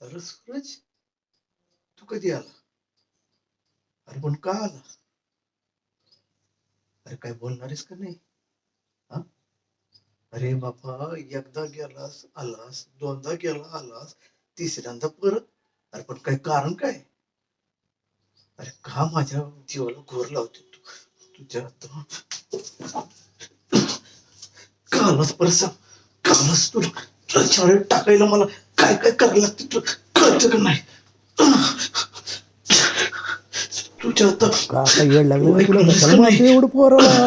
अरे सूरज, तू कधी आला? अरे पण का आला? अरे काय बोलणारेस का नाही? हा? अरे बाबा, एकदा गेलास आलास, दोनदा गेला आलास, तिसऱ्यांदा परत. अरे पण काय कारण काय? अरे का माझ्या जीवाला घोर लावते तू? तुझ्या आता का आलास परत सांग. का आलास तुला? तुला शाळेत टाकायला मला काय काय करायला लागते तुला कळतं का नाही? तुझ्या आता काका येड लागलं तू ना तुला, ऐकलंस कशाला का नाही? मारतो एवढं पोराला?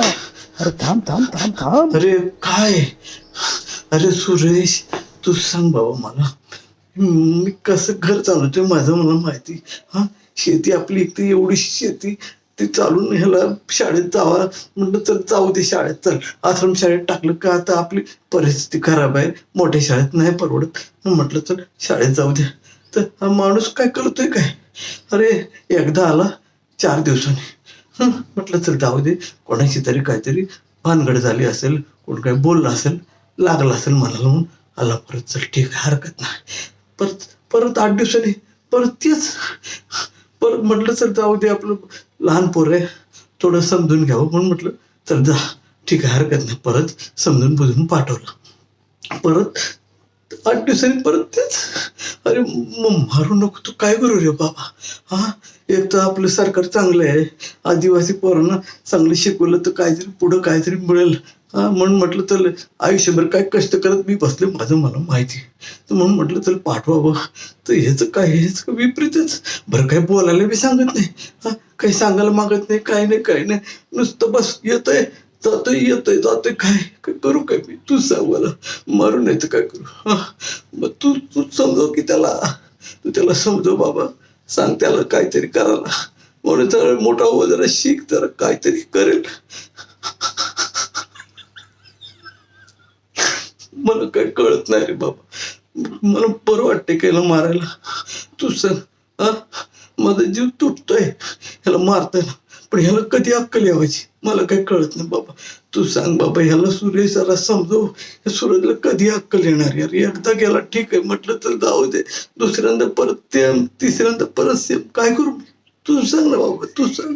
अरे थांब थांब थांब थांब. अरे काय? अरे सुरेश, तू सांग बाबा मला. मी कसं घर चालवतोय माझं मला माहिती. हा, शेती आपली इथे एवढीशी शेती, ती चालून ह्याला शाळेत जावा म्हटलं तर जाऊ दे शाळेत, चल आश्रम शाळेत टाकलं का आता आपली परिस्थिती खराब आहे, मोठ्या शाळेत नाही परवडत. म्हटलं चल शाळेत जाऊ दे. तर हा माणूस काय करतोय काय? अरे एकदा आला 4 दिवसांनी. म्हटलं चल जाऊ दे, कोणाची तरी काहीतरी भानगड झाली असेल, कोण काही बोललं असेल, लागलं असेल मनाला म्हणून आला परत. चल ठीक आहे, हरकत नाही. परत परत 8 दिवसांनी परत तेच. परत म्हटलं चल जाऊ दे, आपलं लहान पोर आहे, थोडं समजून घ्यावं म्हणून म्हटलं चल जा, ठीक आहे हरकत नाही. परत समजून बुजून पाठवलं. परत 8 दिवसांनी परत तेच. अरे मग मारू नको, तू काय करू रे बाबा? हा, एक तर आपलं सरकार चांगलं आहे, आदिवासी पोरांना चांगलं शिकवलं तर काहीतरी पुढं काहीतरी मिळेल. हा, म्हणून म्हटलं चल आयुष्यभर काय कष्ट करत मी बसले, माझं मला माहिती. तर म्हणून म्हटलं चल पाठवावं. तर ह्याचं काय, हेच विपरीतच. बरं काही बोलायला बी सांगत नाही, हा काही सांगायला मागत नाही, काही नाही काही नाही, नुसतं बस येतंय जातोय येतोय जातोय. काय काय करू काय मी? तू सांग मला. मारू नाही तर काय करू? हा, मग तू तू समजव की त्याला. तू त्याला समजव बाबा, सांग त्याला काहीतरी करायला. म्हणून जरा मोठा हो, जरा शिक, जरा काहीतरी करेल. मला काय कळत नाही रे बाबा. मला बरं वाटतंय त्याला मारायला. तू सांग. हा, माझा जीव तुटतोय ह्याला मारताना, पण ह्याला कधी अक्कल यावायची मला काही कळत नाही बाबा. तू सांग बाबा ह्याला, सुरेशाला समजव. या सूरजला कधी अक्कल येणार यार? एकदा गेला ठीक आहे म्हटलं तर जाऊ दे, दुसऱ्यांदा परत ते, तिसऱ्यांदा परत सेम. काय करू मी? तू सांग ना बाबा, तू सांग.